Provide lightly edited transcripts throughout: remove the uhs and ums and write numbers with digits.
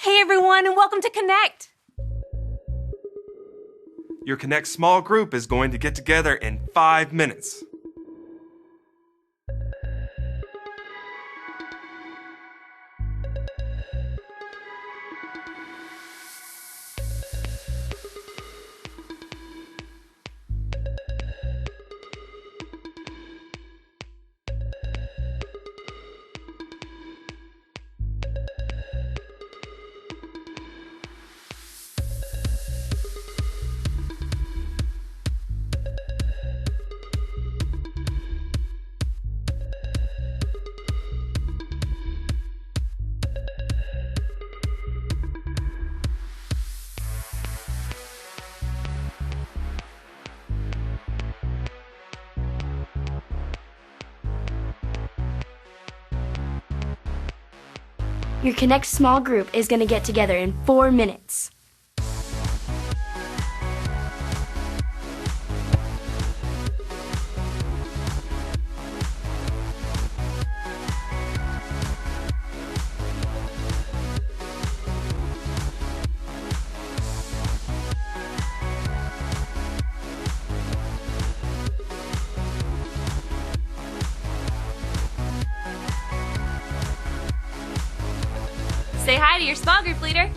Hey everyone, and welcome to Connect. Your Connect small group is going to get together in 5 minutes. Your Connect small group is going to get together in 4 minutes. Say hi to your small group leader.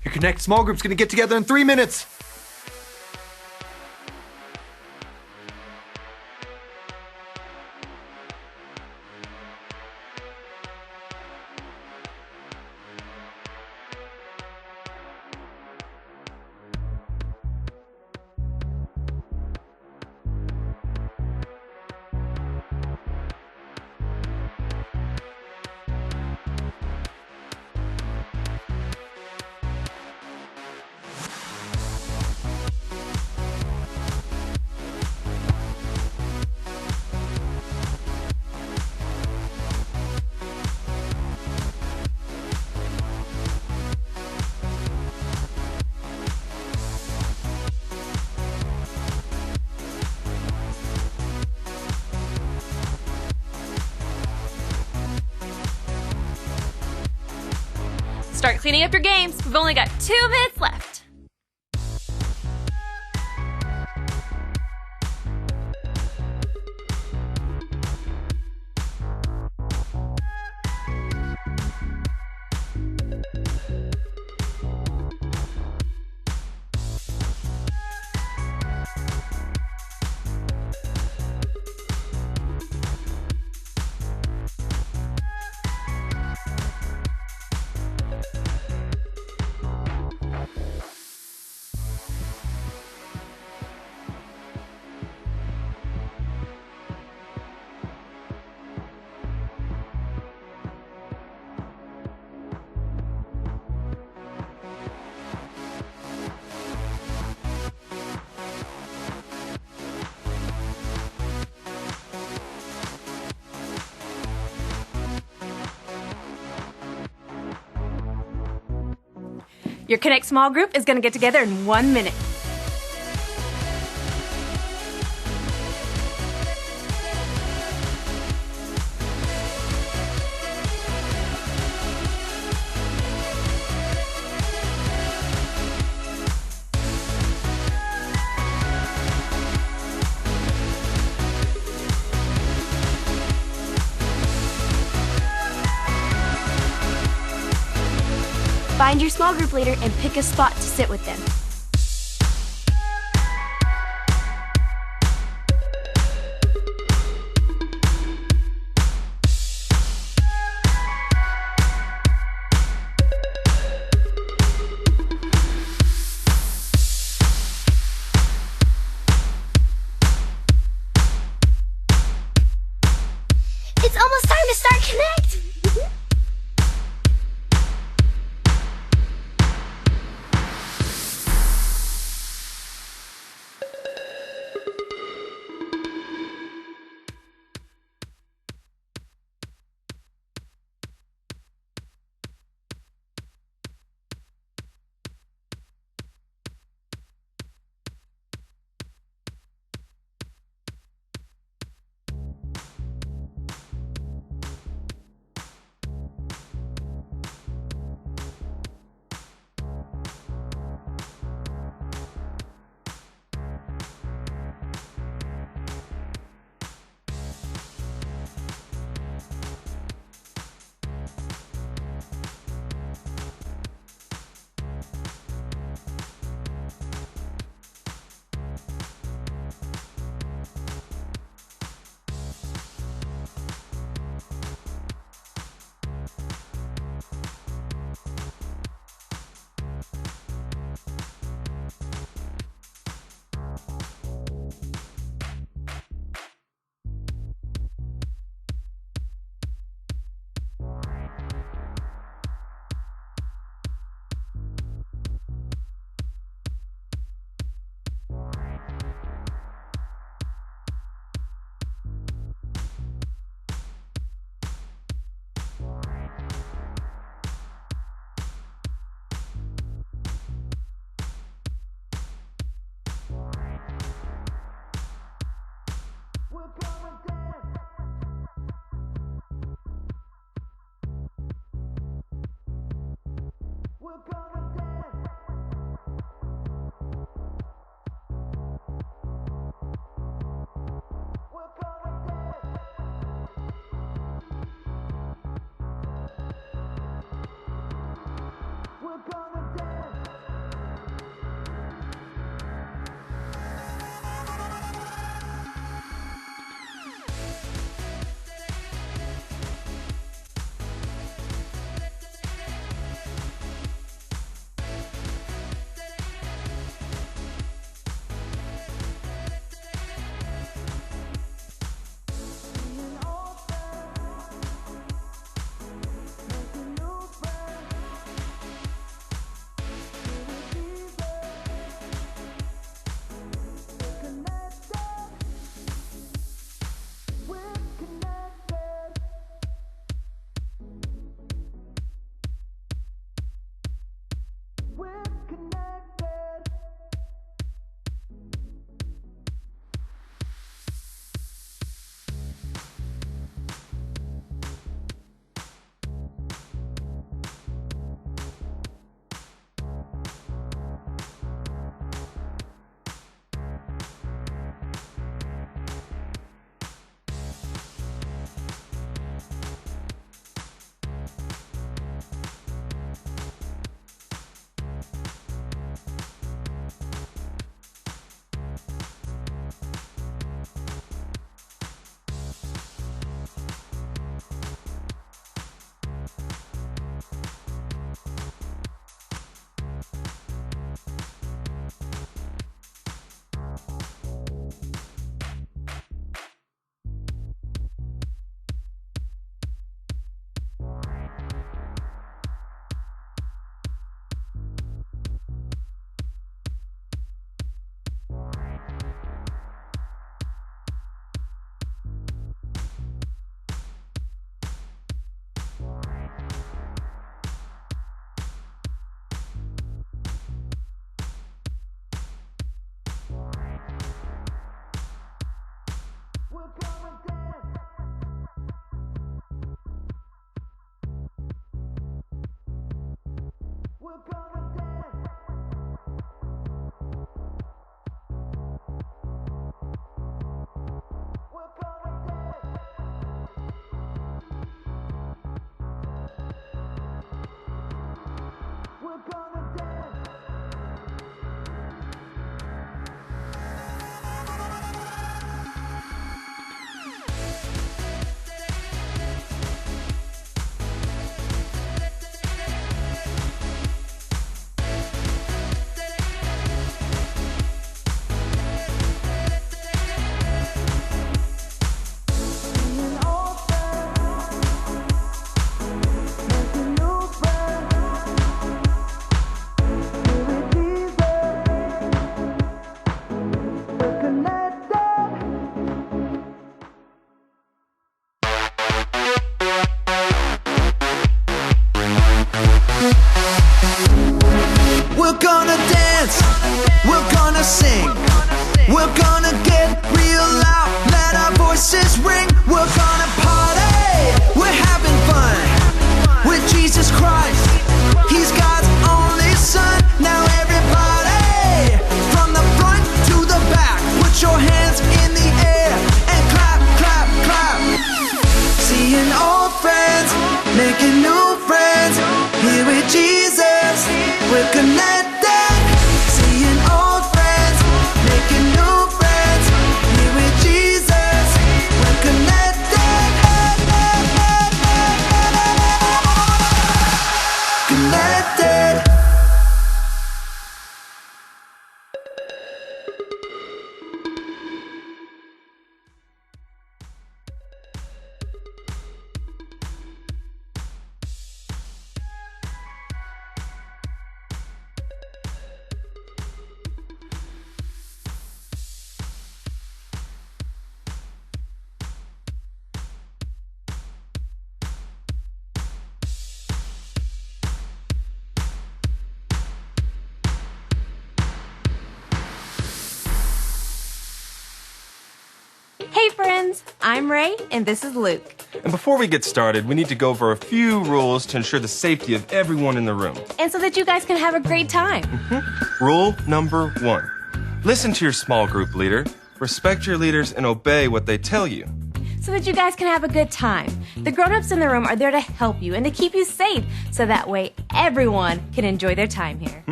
Your Connect small group's going to get together in 3 minutes. Start cleaning up your games. We've only got 2 minutes left. Your Connect small group is going to get together in 1 minute. Find your small group leader and pick a spot to sit with them. It's almost time to start Connect! voices ring, we're gonna party. We're having fun with Jesus Christ. He's God's only son. Now everybody, from the front to the back, put your hands in the air and clap, clap, clap. Seeing old friends, making new friends. Here with Jesus, we're connected. Seeing old friends, making new friends. Here with Jesus, we're connected. Connected. Hey friends, I'm Ray and this is Luke. And before we get started, we need to go over a few rules to ensure the safety of everyone in the room. And so that you guys can have a great time. Rule number 1. Listen to your small group leader. Respect your leaders and obey what they tell you. So that you guys can have a good time. The grown-ups in the room are there to help you and to keep you safe, so that way everyone can enjoy their time here.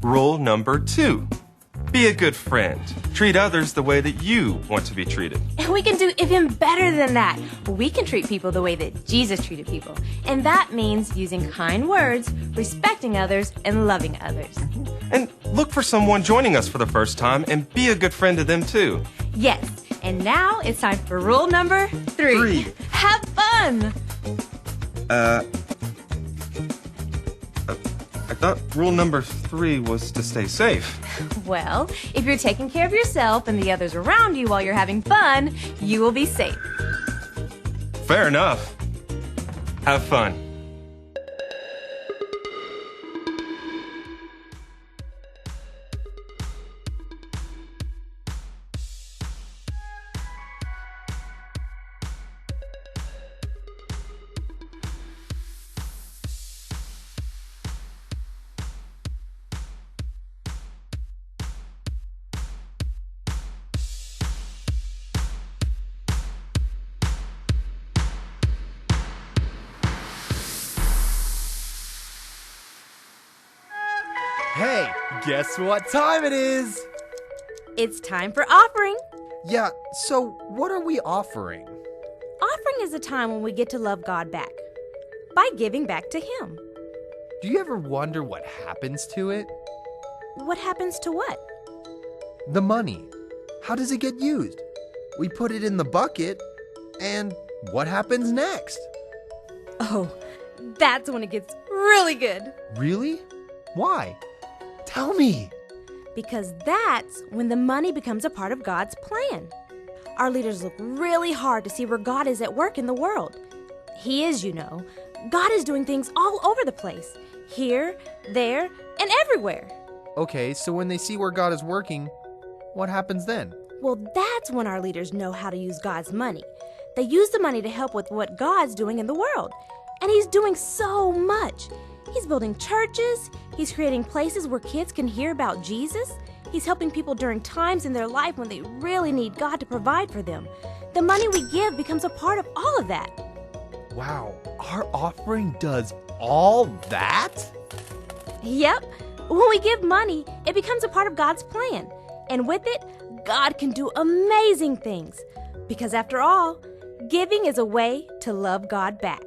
Rule number 2. Be a good friend. Treat others the way that you want to be treated. And we can do even better than that. We can treat people the way that Jesus treated people. And that means using kind words, respecting others, and loving others. And look for someone joining us for the first time and be a good friend to them too. Yes, and now it's time for rule number 3. Have fun! I thought rule number 3 was to stay safe. Well, if you're taking care of yourself and the others around you while you're having fun, you will be safe. Fair enough. Have fun. Hey, guess what time it is? It's time for offering. Yeah, so what are we offering? Offering is a time when we get to love God back by giving back to Him. Do you ever wonder what happens to it? What happens to what? The money. How does it get used? We put it in the bucket, and what happens next? Oh, that's when it gets really good. Really? Why? Tell me. Because that's when the money becomes a part of God's plan. Our leaders look really hard to see where God is at work in the world. He is, you know. God is doing things all over the place. Here, there, and everywhere. Okay, so when they see where God is working, what happens then? Well, that's when our leaders know how to use God's money. They use the money to help with what God's doing in the world. And He's doing so much. He's building churches. He's creating places where kids can hear about Jesus. He's helping people during times in their life when they really need God to provide for them. The money we give becomes a part of all of that. Wow, our offering does all that? Yep. When we give money, it becomes a part of God's plan. And with it, God can do amazing things. Because after all, giving is a way to love God back.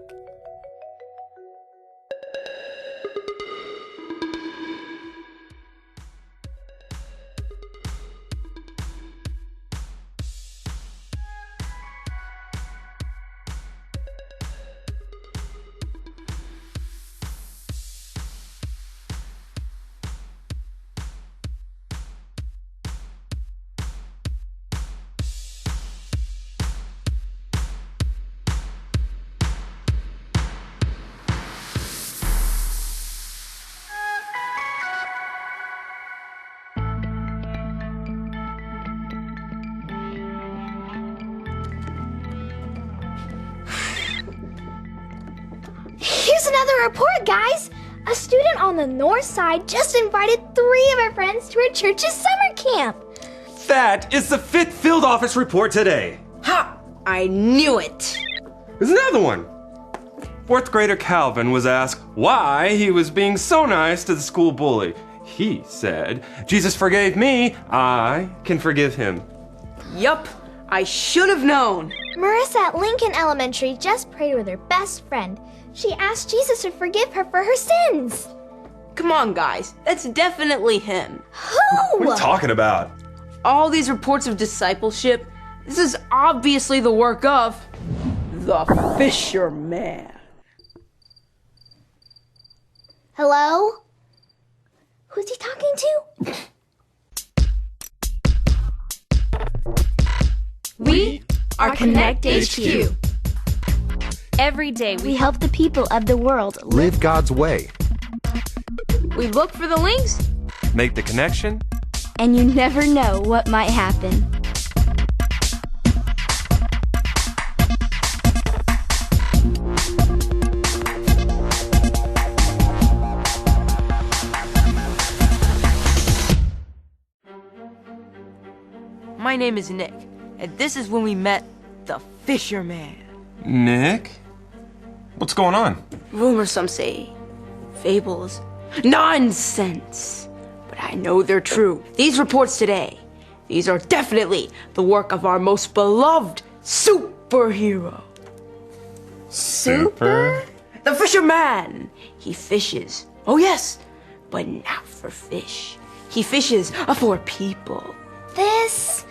Here's another report, guys. A student on the north side just invited 3 of her friends to her church's summer camp. That is the 5th field office report today. Ha! I knew it. There's another one. 4th grader Calvin was asked why he was being so nice to the school bully. He said, Jesus forgave me, I can forgive him. Yup, I should have known. Marissa at Lincoln Elementary just prayed with her best friend. She asked Jesus to forgive her for her sins. Come on, guys. That's definitely him. Who? What are you talking about? All these reports of discipleship, this is obviously the work of the fisherman. Hello? Who's he talking to? We are Connect HQ. Every day We help the people of the world Live God's way. We look for the links. Make the connection. And you never know what might happen. My name is Nick, and this is when we met the fisherman. Nick? What's going on? Rumors, some say. Fables. Nonsense! But I know they're true. These reports today, these are definitely the work of our most beloved superhero. Super? The fisherman! He fishes. Oh yes, but not for fish. He fishes for people. This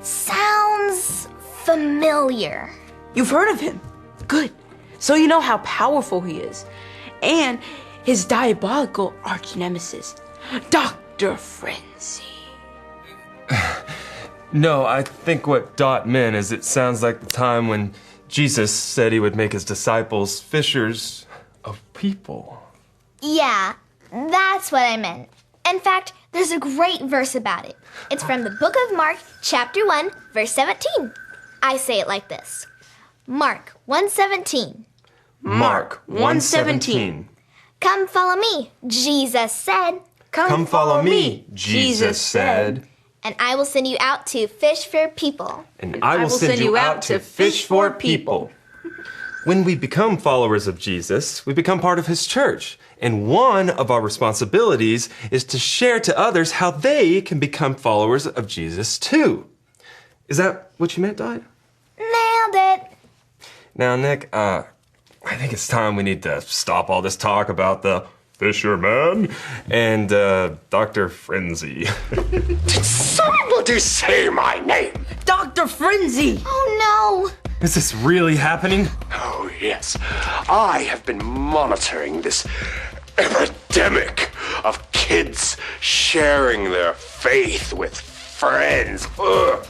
sounds familiar. You've heard of him. Good. So you know how powerful he is. And his diabolical arch nemesis, Dr. Frenzy. No, I think what Dot meant is it sounds like the time when Jesus said he would make his disciples fishers of people. Yeah, that's what I meant. In fact, there's a great verse about it. It's from the book of Mark, chapter 1, verse 17. I say it like this. Mark 1:17. Mark 1:17. Come follow me, Jesus said, Come follow me, Jesus said, and I will send you out to fish for people. and I will send you out to fish for people. When we become followers of Jesus, we become part of his church. And one of our responsibilities is to share to others how they can become followers of Jesus too. Is that what you meant, Dot? Nailed it. Now, Nick, I think it's time we need to stop all this talk about the fisherman and Dr. Frenzy. Did somebody say my name? Dr. Frenzy! Oh Is this really happening? Oh, yes. I have been monitoring this epidemic of kids sharing their faith with friends. Ugh.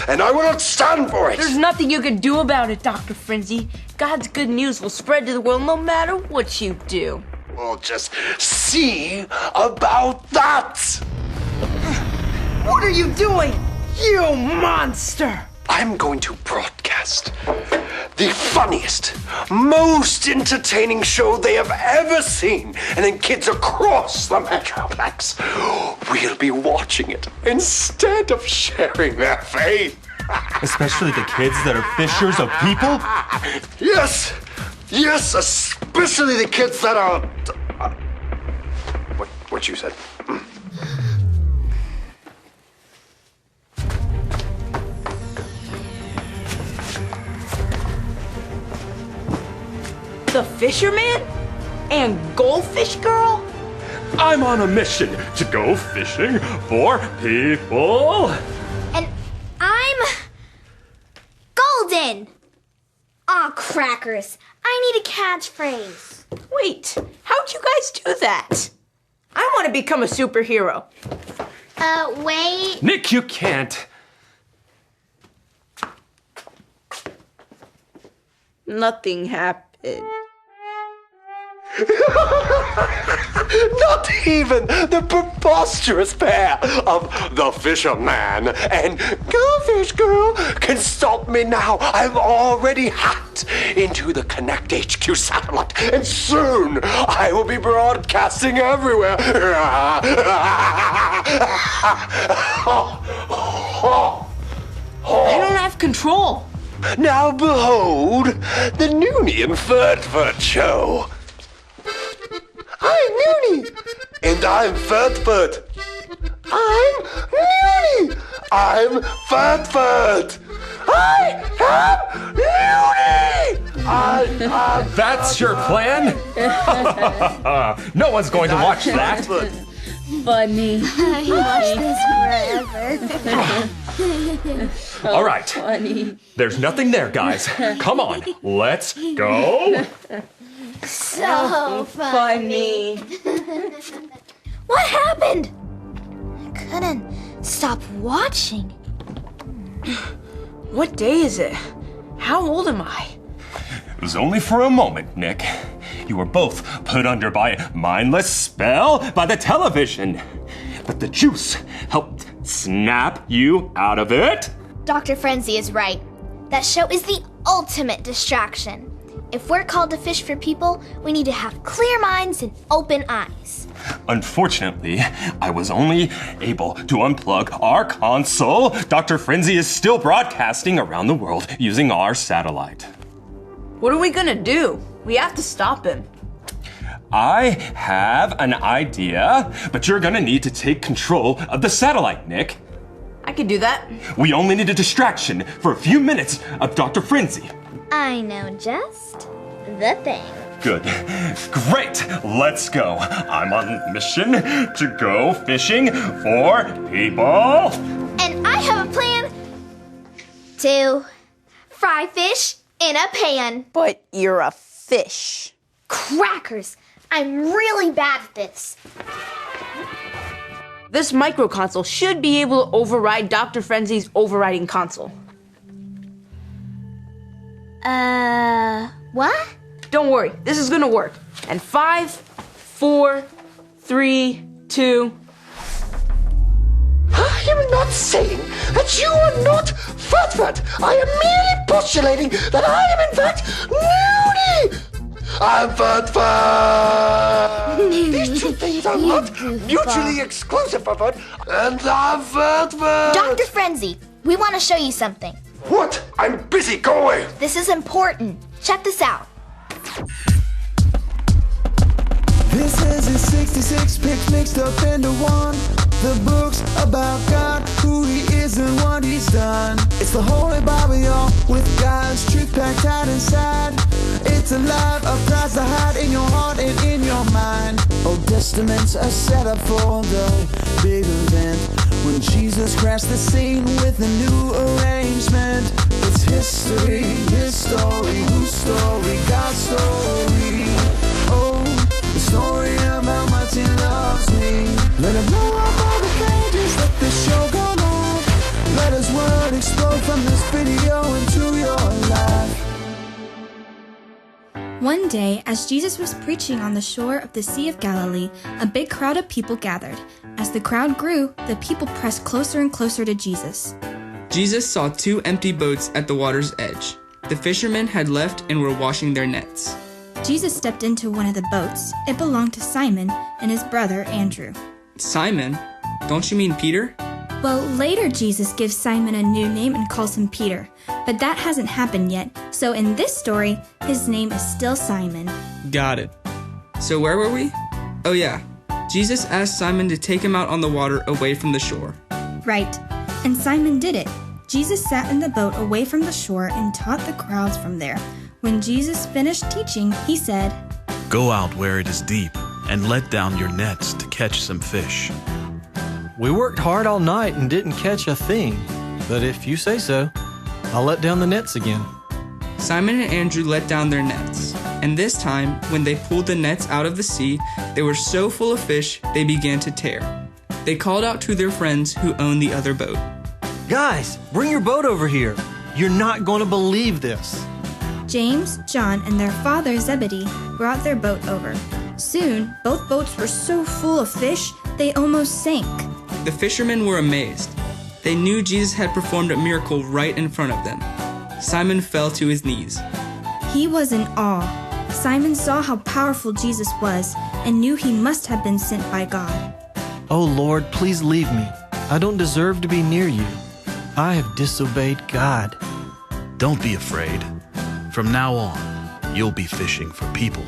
And I will not stand for it. There's nothing you can do about it, Dr. Frenzy. God's good news will spread to the world no matter what you do. We'll just see about that. What are you doing, you monster? I'm going to broadcast the funniest, most entertaining show they have ever seen. And then kids across the Metroplex will be watching it instead of sharing their faith. Especially the kids that are fishers of people? Yes, yes, especially the kids that are... What you said? The fisherman? And goldfish girl? I'm on a mission to go fishing for people. And I'm golden. Aw, crackers. I need a catchphrase. Wait, how'd you guys do that? I want to become a superhero. Wait. Nick, you can't. Nothing happened. Not even the preposterous pair of the fisherman and Goldfish Girl can stop me now. I've already hacked into the Connect HQ satellite, and soon I will be broadcasting everywhere. I don't have control. Now behold the Noonie and Furtfurt show. I'm Noonie, and I'm Furtfurt. I'm Noonie, I'm Furtfurt. I am Noonie. That's your plan? No one's going to watch that. Funny. I watched this forever. All right. Funny. There's nothing there, guys. Come on, let's go. So Funny. What happened? I couldn't stop watching. What day is it? How old am I? It was only for a moment, Nick. You were both put under by a mindless spell by the television. But the juice helped snap you out of it. Dr. Frenzy is right. That show is the ultimate distraction. If we're called to fish for people, we need to have clear minds and open eyes. Unfortunately, I was only able to unplug our console. Dr. Frenzy is still broadcasting around the world using our satellite. What are we gonna do? We have to stop him. I have an idea, but you're gonna need to take control of the satellite, Nick. I can do that. We only need a distraction for a few minutes of Dr. Frenzy. I know just the thing. Good. Great. Let's go. I'm on a mission to go fishing for people. And I have a plan to fry fish in a pan. But you're a fish. Crackers! I'm really bad at this. This micro console should be able to override Dr. Frenzy's overriding console. What? Don't worry, this is gonna work. And 5, 4, 3, 2. I am not saying that you are not Furtfurt. I am merely postulating that I am in fact Noonie. I'm Furtfurt. These two things are not mutually exclusive, Furtfurt. And I'm Furtfurt. Dr. Frenzy, we want to show you something. What? I'm busy. Go away. This is important. Check this out. This is his 66 picks mixed up into one. The books about God, who he is and what he's done. It's the Holy Bible, y'all, with God's truth packed out inside. It's a lot of prize to hide in your heart and in your mind. Old Testaments are set up for the big event when Jesus crashed the scene with a new arrangement. It's history, his story, whose story, God's story. Oh, the story of how much he loves me. Let him blow up all the pages, let this show go live. Let his word explode from this video into your life. One day, as Jesus was preaching on the shore of the Sea of Galilee, a big crowd of people gathered. As the crowd grew, the people pressed closer and closer to Jesus. Jesus saw 2 empty boats at the water's edge. The fishermen had left and were washing their nets. Jesus stepped into one of the boats. It belonged to Simon and his brother Andrew. Simon? Don't you mean Peter? Well, later Jesus gives Simon a new name and calls him Peter, but that hasn't happened yet, so in this story, his name is still Simon. Got it. So where were we? Oh yeah, Jesus asked Simon to take him out on the water away from the shore. Right, and Simon did it. Jesus sat in the boat away from the shore and taught the crowds from there. When Jesus finished teaching, he said, "Go out where it is deep and let down your nets to catch some fish." We worked hard all night and didn't catch a thing, but if you say so, I'll let down the nets again. Simon and Andrew let down their nets, and this time, when they pulled the nets out of the sea, they were so full of fish they began to tear. They called out to their friends who owned the other boat. Guys, bring your boat over here. You're not going to believe this. James, John, and their father Zebedee brought their boat over. Soon, both boats were so full of fish, they almost sank. The fishermen were amazed. They knew Jesus had performed a miracle right in front of them. Simon fell to his knees. He was in awe. Simon saw how powerful Jesus was and knew he must have been sent by God. Oh Lord, please leave me. I don't deserve to be near you. I have disobeyed God. Don't be afraid. From now on, you'll be fishing for people.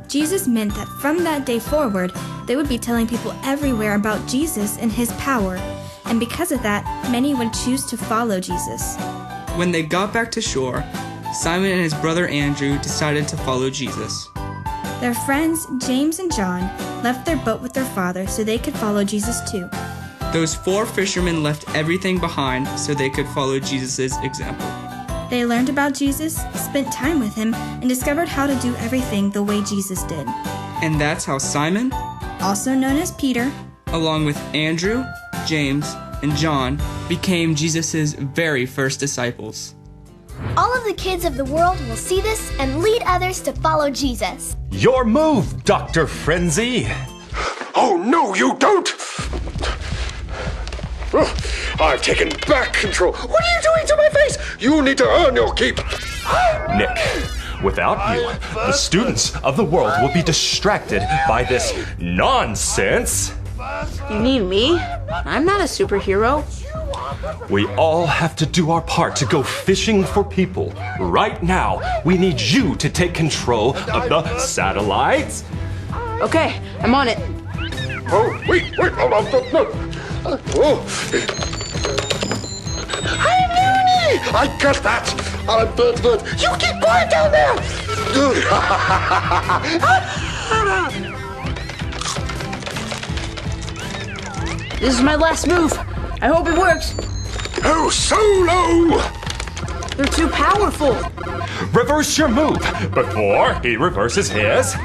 Jesus meant that from that day forward, they would be telling people everywhere about Jesus and his power. And because of that, many would choose to follow Jesus. When they got back to shore, Simon and his brother Andrew decided to follow Jesus. Their friends, James and John, left their boat with their father so they could follow Jesus too. Those 4 fishermen left everything behind so they could follow Jesus' example. They learned about Jesus, spent time with him, and discovered how to do everything the way Jesus did. And that's how Simon, also known as Peter, along with Andrew, James, and John, became Jesus' very first disciples. All of the kids of the world will see this and lead others to follow Jesus. Your move, Dr. Frenzy. Oh, no, you don't! I've taken back control. What are you doing to my face? You need to earn your keep. Nick, without you, the students of the world will be distracted by this nonsense. You need me? I'm not a superhero. We all have to do our part to go fishing for people. Right now, we need you to take control of the satellites. Okay, I'm on it. Oh, wait, no. Hey, Looney! I got that! Bird. You keep quiet down there! This is my last move. I hope it works. Oh, so low! They're too powerful. Reverse your move before he reverses his.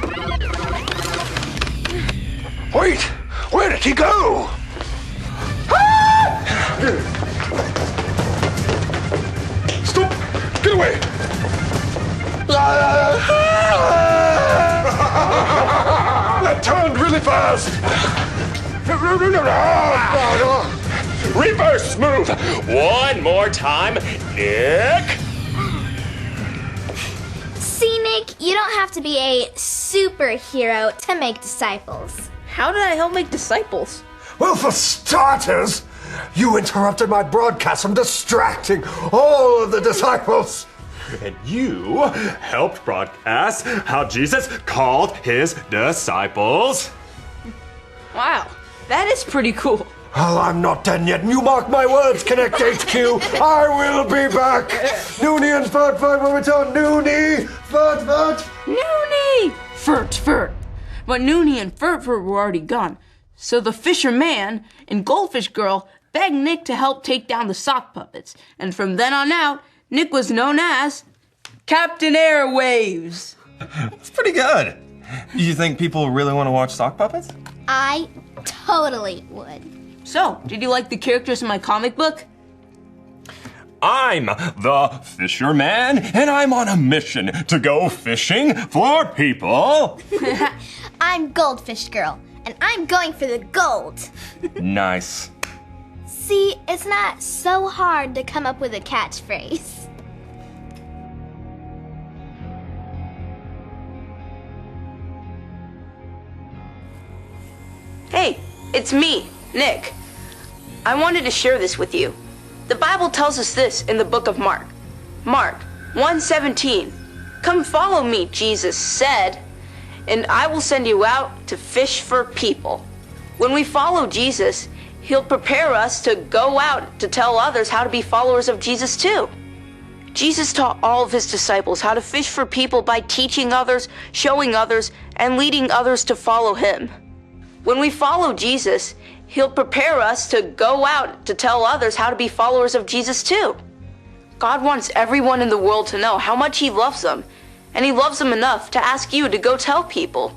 Wait, where did he go? Stop! Get away! That turned really fast! No. Reverse move. One more time, Nick. See, Nick, you don't have to be a superhero to make disciples. How did I help make disciples? Well, for starters, you interrupted my broadcast from distracting all of the disciples. And you helped broadcast how Jesus called his disciples. Wow, that is pretty cool. Well, I'm not done yet, and you mark my words, Connect HQ. I will be back. Noonie and Furt when we tell Noonie, Furt. Noonie! Furt. But Noonie and Furt were already gone. So the fisherman and goldfish girl begged Nick to help take down the sock puppets. And from then on out, Nick was known as Captain Airwaves. That's pretty good. You think people really want to watch sock puppets? I totally would. So, did you like the characters in my comic book? I'm the fisherman, and I'm on a mission to go fishing for people. I'm Goldfish Girl, and I'm going for the gold. Nice. See, it's not so hard to come up with a catchphrase. Hey, it's me, Nick. I wanted to share this with you. The Bible tells us this in the book of Mark. Mark 1:17. Come follow me, Jesus said, and I will send you out to fish for people. When we follow Jesus, he'll prepare us to go out to tell others how to be followers of Jesus too. Jesus taught all of his disciples how to fish for people by teaching others, showing others, and leading others to follow him. When we follow Jesus, he'll prepare us to go out to tell others how to be followers of Jesus too. God wants everyone in the world to know how much he loves them, and he loves them enough to ask you to go tell people.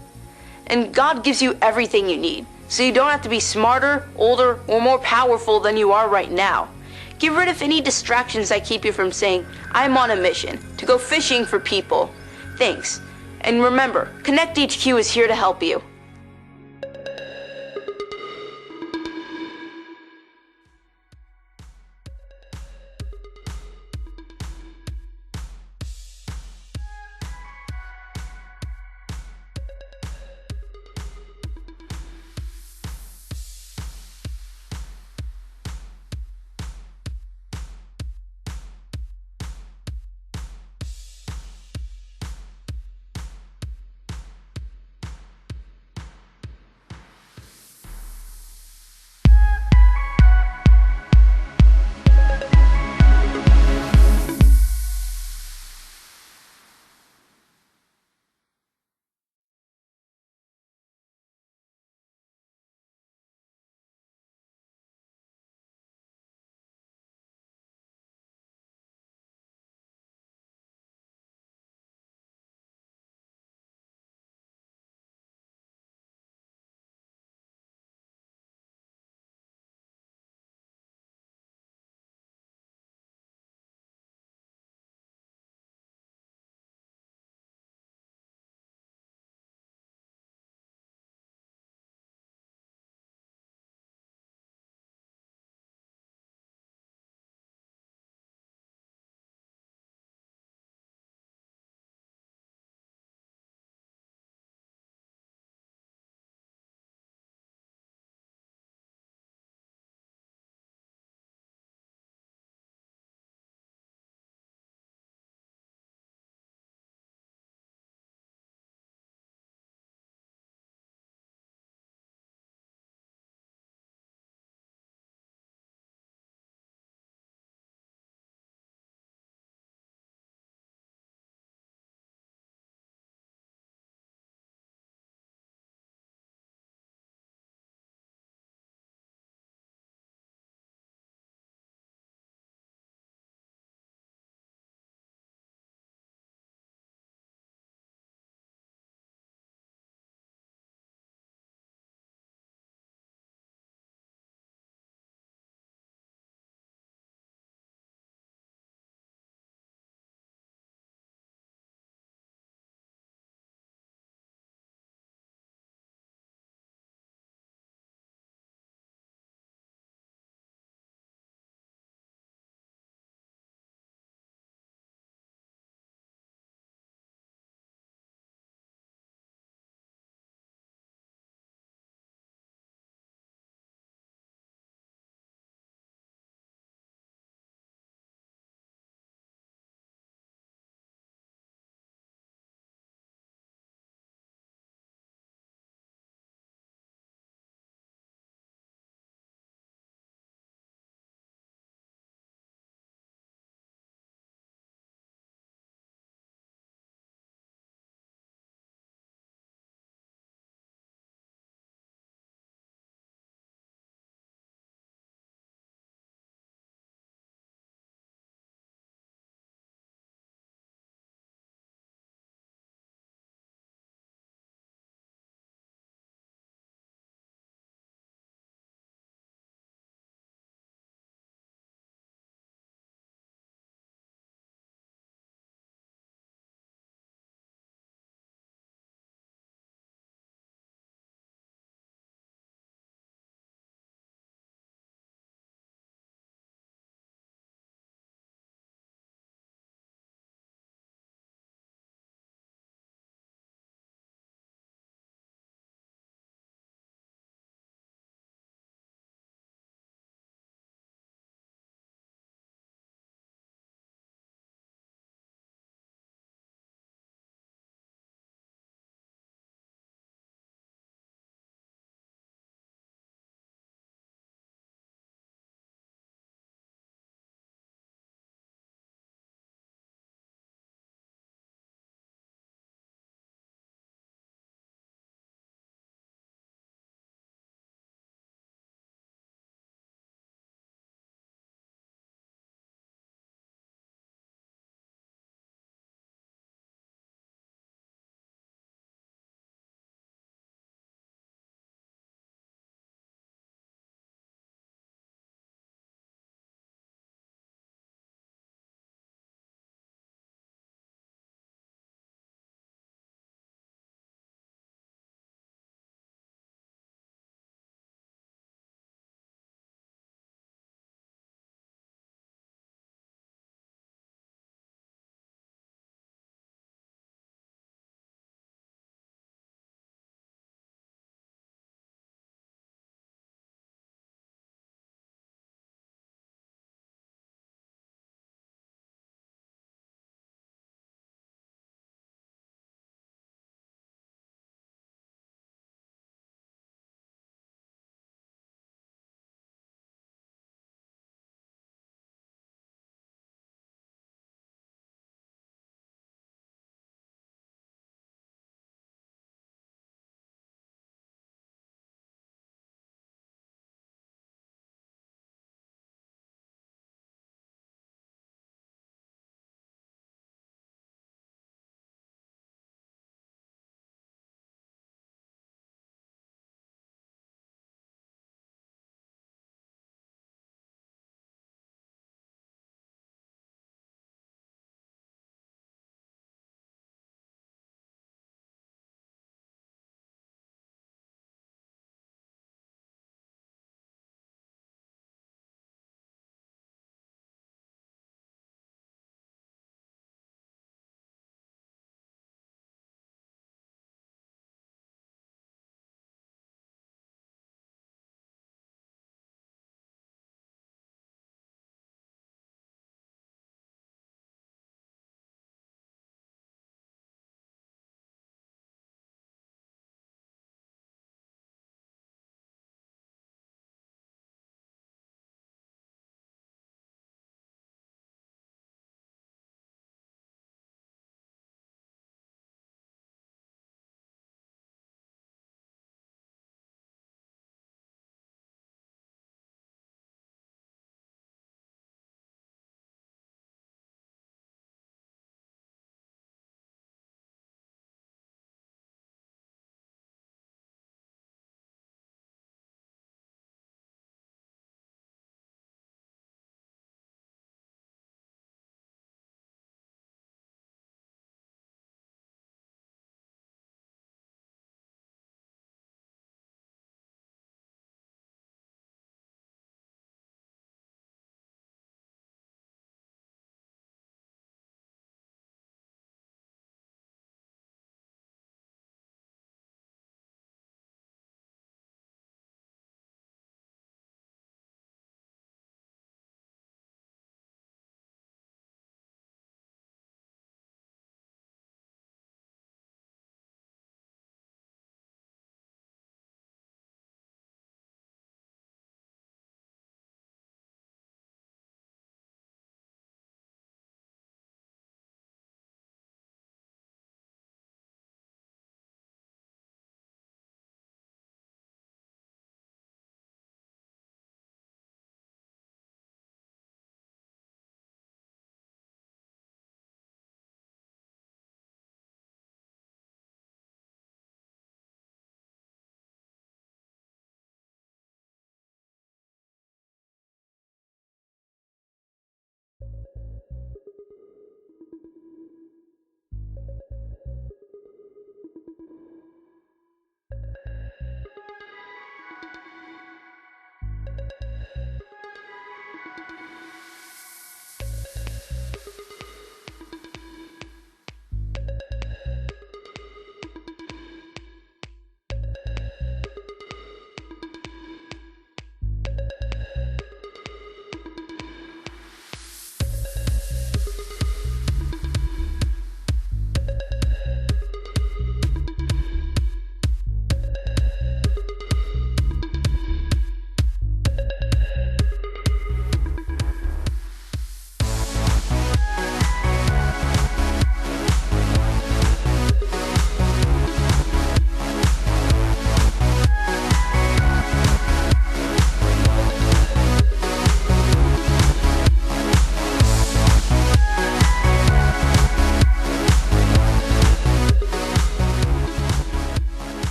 And God gives you everything you need, so you don't have to be smarter, older, or more powerful than you are right now. Get rid of any distractions that keep you from saying, I'm on a mission to go fishing for people. Thanks. And remember, Connect HQ is here to help you.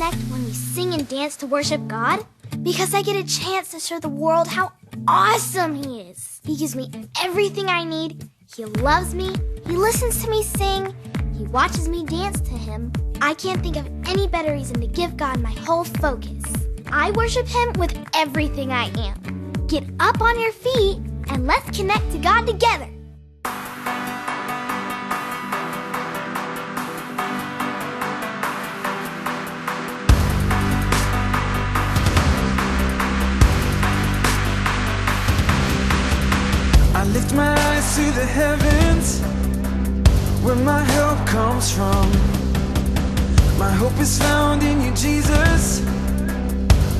connect when we sing and dance to worship God? Because I get a chance to show the world how awesome He is. He gives me everything I need. He loves me. He listens to me sing. He watches me dance to Him. I can't think of any better reason to give God my whole focus. I worship Him with everything I am. Get up on your feet and let's connect to God together. I lift my eyes to the heavens, where my help comes from. My hope is found in you, Jesus.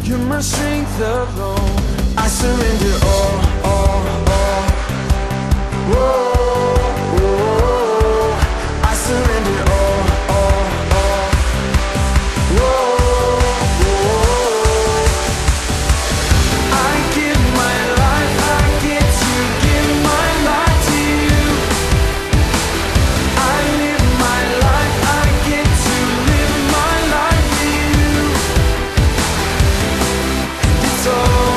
You're my strength alone. I surrender all. Whoa. I surrender all. Whoa. I give my life. I get to give my life to you. I live my life. I get to live my life for you. It's all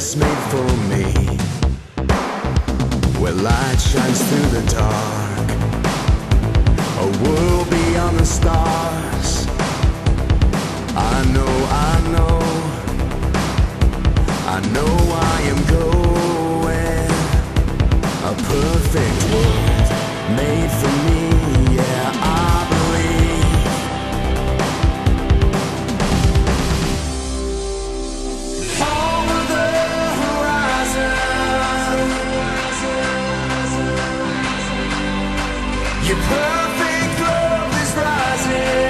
place made for me, where light shines through the dark, a world beyond the stars. I know I am going, a perfect world made for me, yeah, I believe. Over the horizon, your perfect love is rising.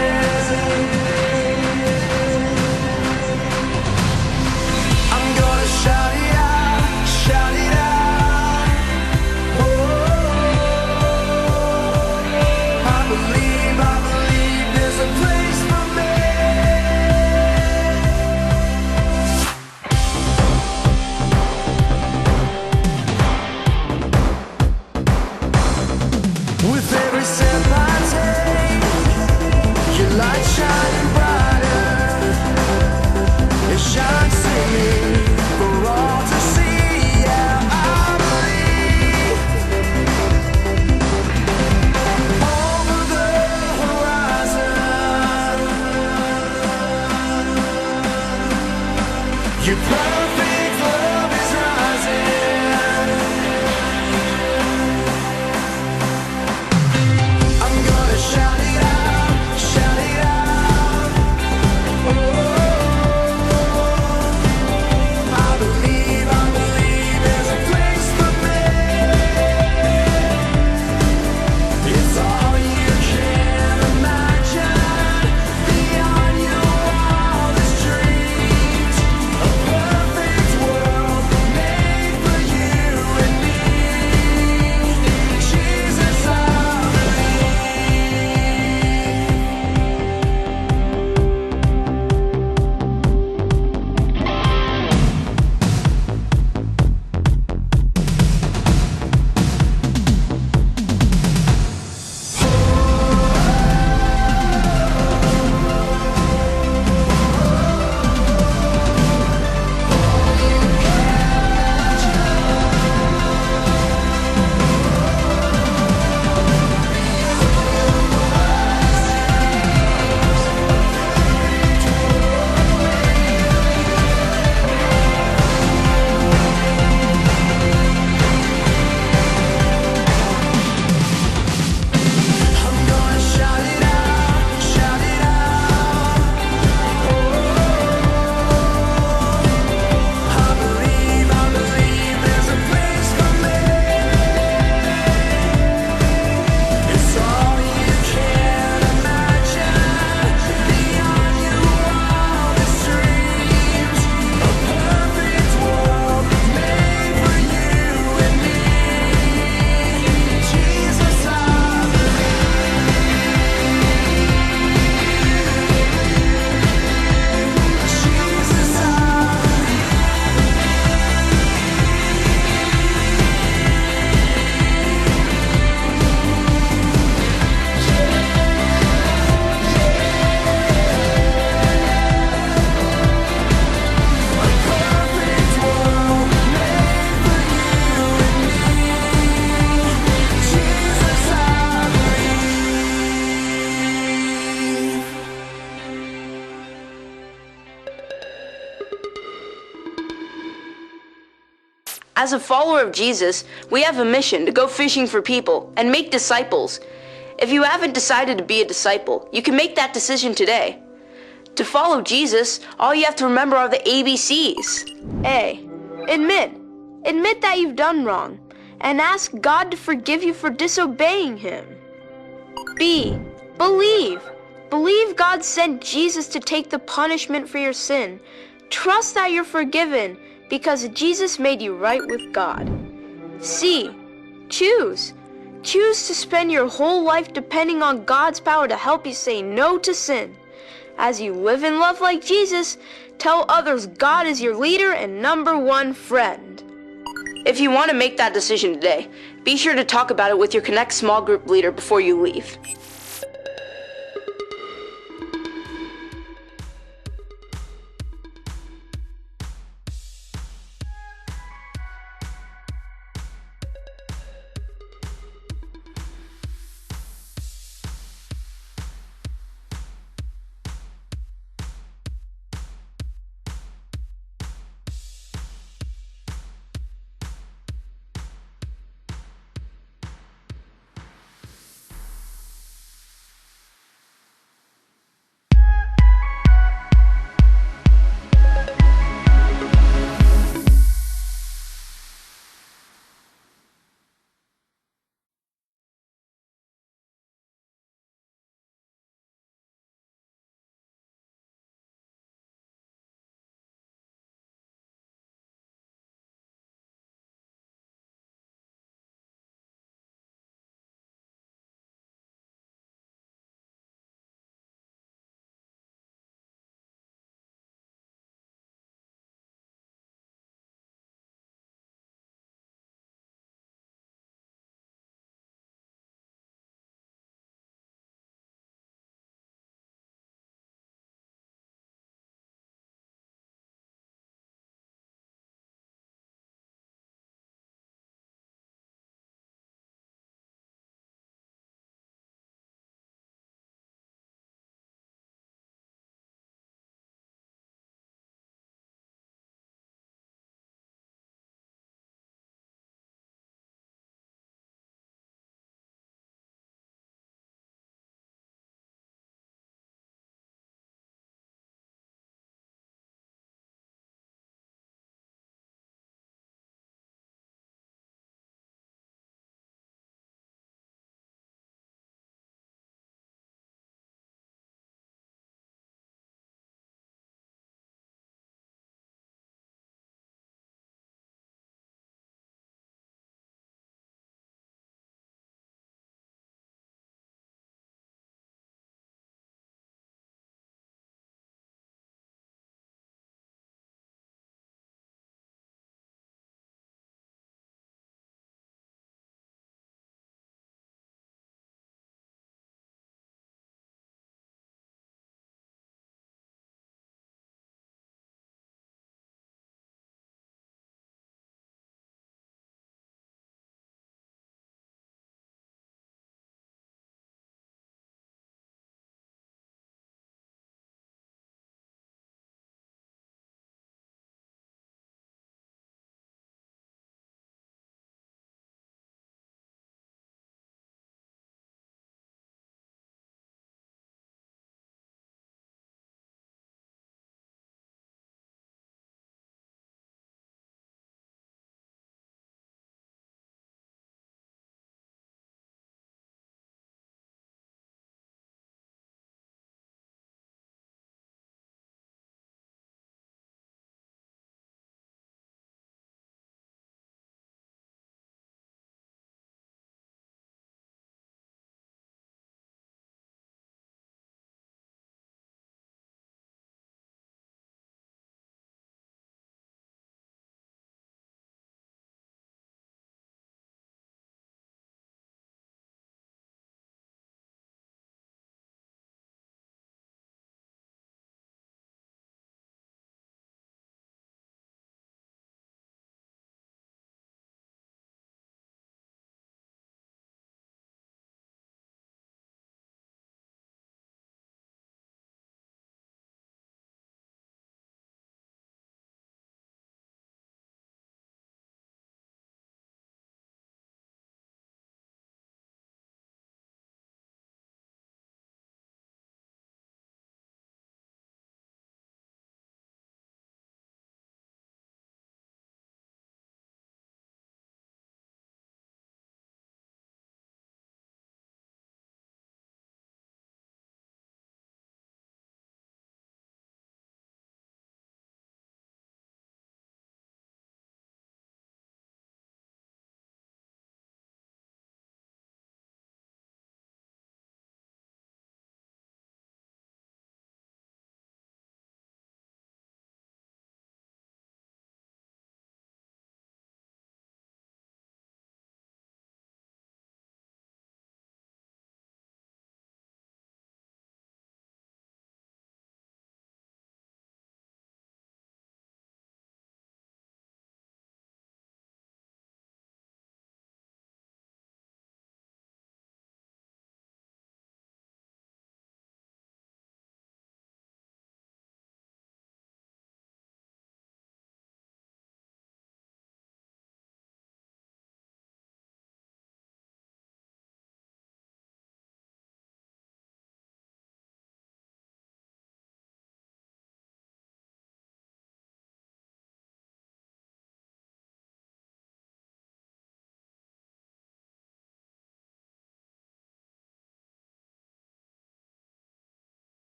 I'm gonna shout it out, shout it out. Oh, I believe there's a place for me. With every step I take, your light shining brighter. It shines through me for all to see. Yeah, I believe. Over the horizon, your perfect love is rising. I'm gonna shout it out, shout it out. Oh, I believe there's a place for me. It's all you can imagine, beyond your wildest dreams. A perfect world made for you and me. Jesus, I I'm gonna shout it out, shout it out. Oh, I believe there's a place for me. It's all you can imagine, beyond your wildest dreams. A perfect world made for you and me. Jesus, I Jesus, I perfect world made for you and me. Jesus, I believe. As a follower of Jesus, we have a mission to go fishing for people and make disciples. If you haven't decided to be a disciple, you can make that decision today. To follow Jesus, all you have to remember are the ABCs. A. Admit that you've done wrong and ask God to forgive you for disobeying Him. B. Believe God sent Jesus to take the punishment for your sin. Trust that you're forgiven because Jesus made you right with God. C. Choose to spend your whole life depending on God's power to help you say no to sin. As you live and love like Jesus, tell others God is your leader and number one friend. If you want to make that decision today, be sure to talk about it with your Connect small group leader before you leave.